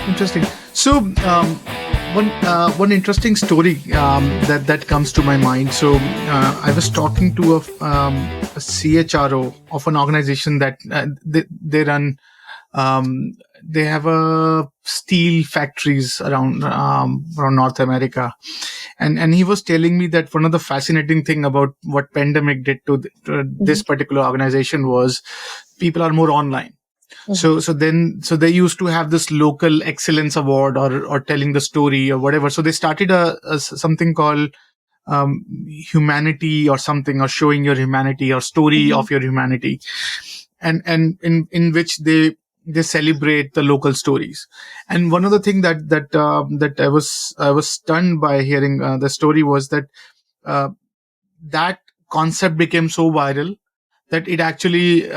Interesting. So, one interesting story that comes to my mind. So, I was talking to a CHRO of an organization that they run. They have steel factories around North America, and he was telling me that one of the fascinating thing about what pandemic did to this particular organization was people are more online. So they used to have this local excellence award or telling the story or whatever. So they started something called humanity or something, or showing your humanity or story of your humanity, and in which they celebrate the local stories. And one of the thing that I was stunned by hearing the story was that that concept became so viral that it actually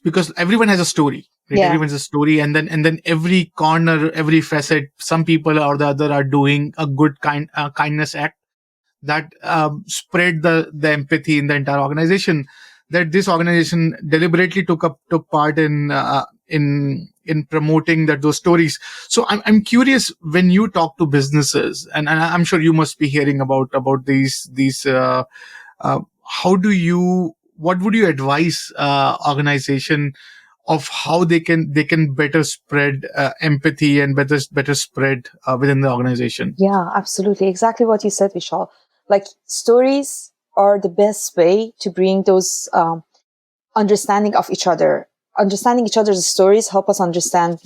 because everyone has a story, right? Yeah. Everyone has a story, and then every corner, every facet, some people or the other are doing a good kindness act that spread the empathy in the entire organization, that this organization deliberately took part in promoting those stories. So I'm curious, when you talk to businesses, and I'm sure you must be hearing about these what would you advise organization of how they can better spread empathy and better spread within the organization? Yeah, absolutely. Exactly what you said, Vishal. Like, stories are the best way to bring those understanding of each other. Understanding each other's stories help us understand,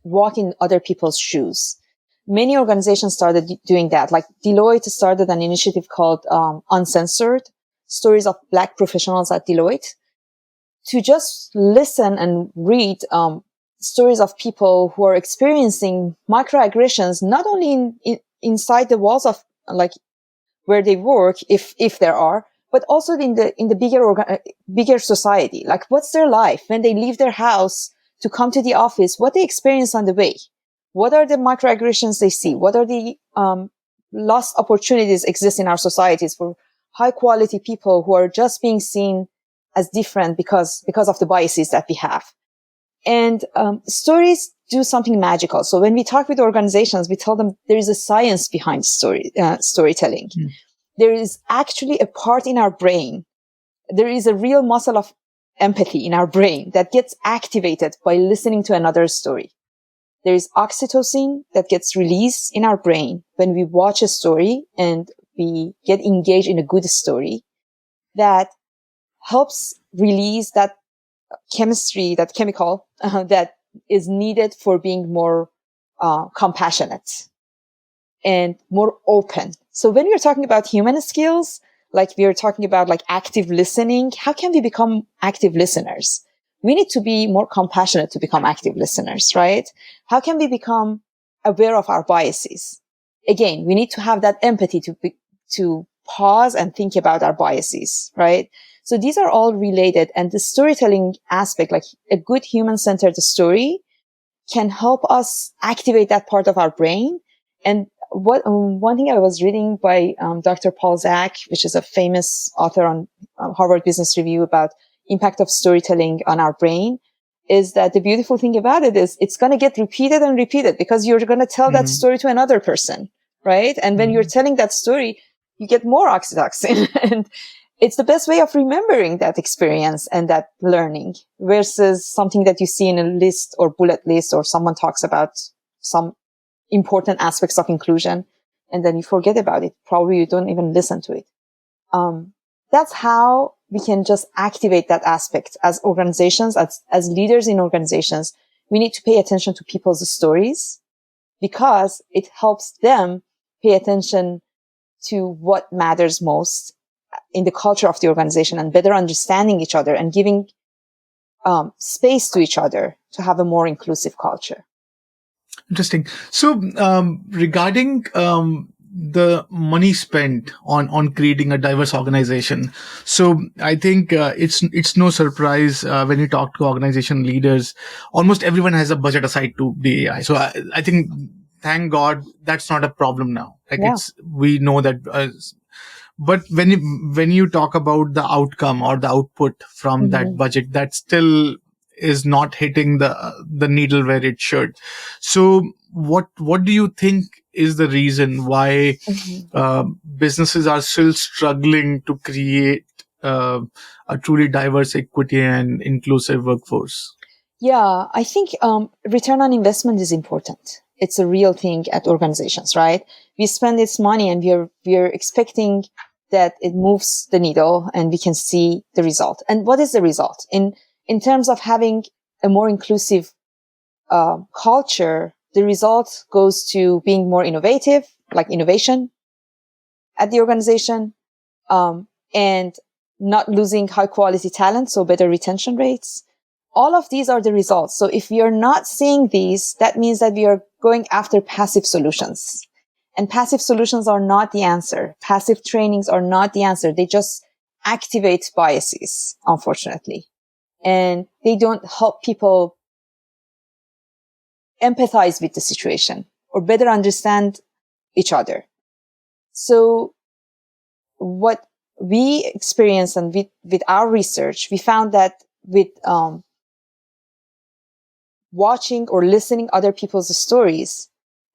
walk in other people's shoes. Many organizations started doing that. Like Deloitte started an initiative called Uncensored, Stories of Black Professionals at Deloitte, to just listen and read stories of people who are experiencing microaggressions, not only inside the walls of like where they work, if there are, but also in the bigger society. Like, what's their life when they leave their house to come to the office? What they experience on the way? What are the microaggressions they see? What are the lost opportunities exist in our societies for high quality people who are just being seen as different because of the biases that we have? And stories do something magical. So when we talk with organizations, we tell them there is a science behind storytelling. There is actually a part in our brain. There is a real muscle of empathy in our brain that gets activated by listening to another's story. There is oxytocin that gets released in our brain when we watch a story and we get engaged in a good story that helps release that chemistry, that chemical that is needed for being more compassionate and more open. So when we're talking about human skills, like we're talking about like active listening, how can we become active listeners? We need to be more compassionate to become active listeners, right? How can we become aware of our biases? Again, we need to have that empathy to pause and think about our biases, right? So these are all related, and the storytelling aspect, like a good human-centered story, can help us activate that part of our brain. And one thing I was reading by Dr. Paul Zak, which is a famous author on Harvard Business Review about impact of storytelling on our brain, is that the beautiful thing about it is it's going to get repeated and repeated because you're going to tell that story to another person, right? And when you're telling that story, you get more oxytocin. And it's the best way of remembering that experience and that learning versus something that you see in a list or bullet list, or someone talks about some important aspects of inclusion and then you forget about it. Probably you don't even listen to it. That's how we can just activate that aspect as organizations, as leaders in organizations. We need to pay attention to people's stories because it helps them pay attention to what matters most in the culture of the organization and better understanding each other and giving space to each other to have a more inclusive culture. Interesting. So regarding the money spent on creating a diverse organization, so I think it's no surprise when you talk to organization leaders, almost everyone has a budget aside to the AI. So I think, thank God, that's not a problem now. Like, we know that. But when you talk about the outcome or the output from that budget, that's still is not hitting the needle where it should. So what do you think is the reason why businesses are still struggling to create a truly diverse, equity and inclusive workforce? Yeah, I think return on investment is important. It's a real thing at organizations, right? We spend this money and we're expecting that it moves the needle and we can see the result. And what is the result? In terms of having a more inclusive culture, the result goes to being more innovative, like innovation at the organization, and not losing high quality talent, so better retention rates. All of these are the results. So if we are not seeing these, that means that we are going after passive solutions. And passive solutions are not the answer. Passive trainings are not the answer. They just activate biases, unfortunately. And they don't help people empathize with the situation or better understand each other. So what we experienced and with our research, we found that with watching or listening other people's stories,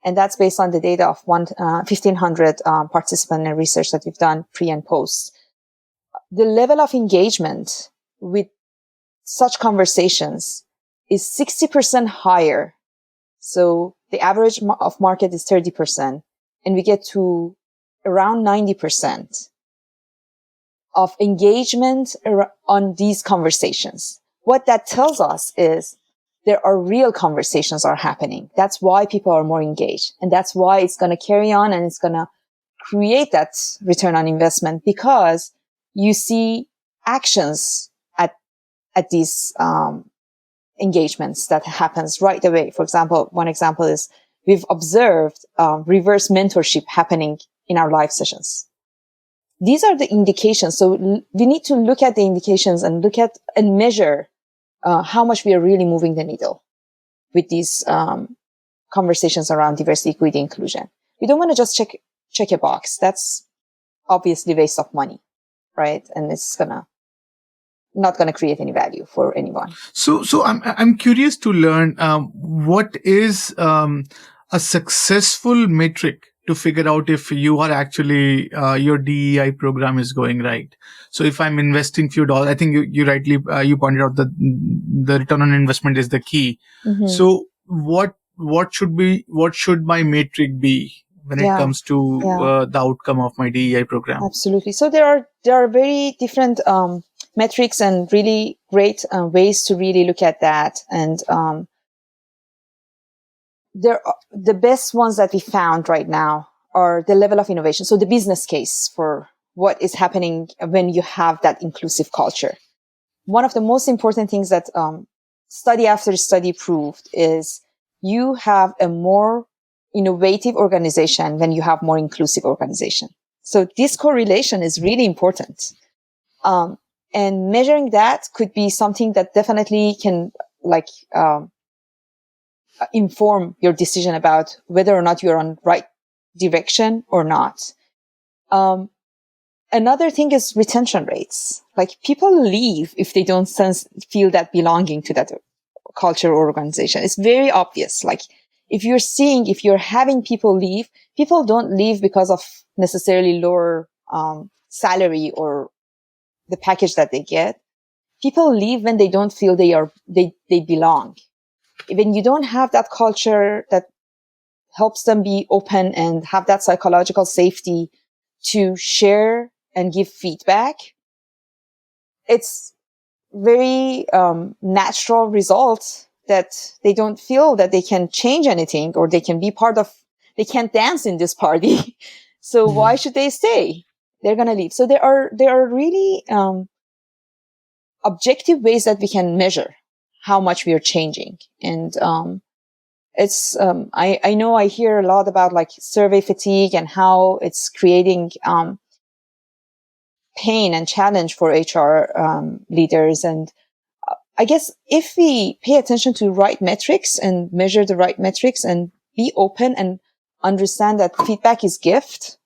and that's based on the data of 1,500 participant and research that we've done pre and post, the level of engagement with such conversations is 60% higher. So the average of market is 30%, and we get to around 90% of engagement on these conversations. What that tells us is there are real conversations are happening. That's why people are more engaged. And that's why it's going to carry on and it's going to create that return on investment, because you see actions at these engagements that happens right away. For example, one example is we've observed reverse mentorship happening in our live sessions. These are the indications. So we need to look at the indications and look at and measure how much we are really moving the needle with these conversations around diversity, equity, inclusion. We don't want to just check a box. That's obviously waste of money, right? And it's not gonna create any value for anyone. So I'm curious to learn what is a successful metric to figure out if you are actually your DEI program is going right. So if I'm investing few dollars, I think you rightly you pointed out that the return on investment is the key. Mm-hmm. So what should my metric be when it comes to the outcome of my DEI program? Absolutely. So there are very different metrics and really great ways to really look at that. And the best ones that we found right now are the level of innovation. So the business case for what is happening when you have that inclusive culture. One of the most important things that study after study proved is you have a more innovative organization when you have more inclusive organization. So this correlation is really important. And measuring that could be something that definitely can inform your decision about whether or not you're on right direction or not. Another thing is retention rates. Like people leave if they don't feel that belonging to that culture or organization. It's very obvious. Like if you're having people leave, people don't leave because of necessarily lower salary or the package that they get. People leave when they don't feel they belong. When you don't have that culture that helps them be open and have that psychological safety to share and give feedback, it's very natural result that they don't feel that they can change anything or they can be they can't dance in this party. So why should they stay? They're going to leave. So there are really objective ways that we can measure how much we are changing. And it's I know I hear a lot about like survey fatigue and how it's creating pain and challenge for HR leaders. And I guess if we pay attention to right metrics and measure the right metrics and be open and understand that feedback is gift,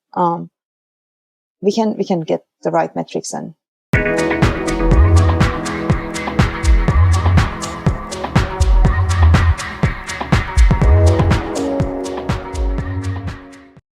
we can get the right metrics and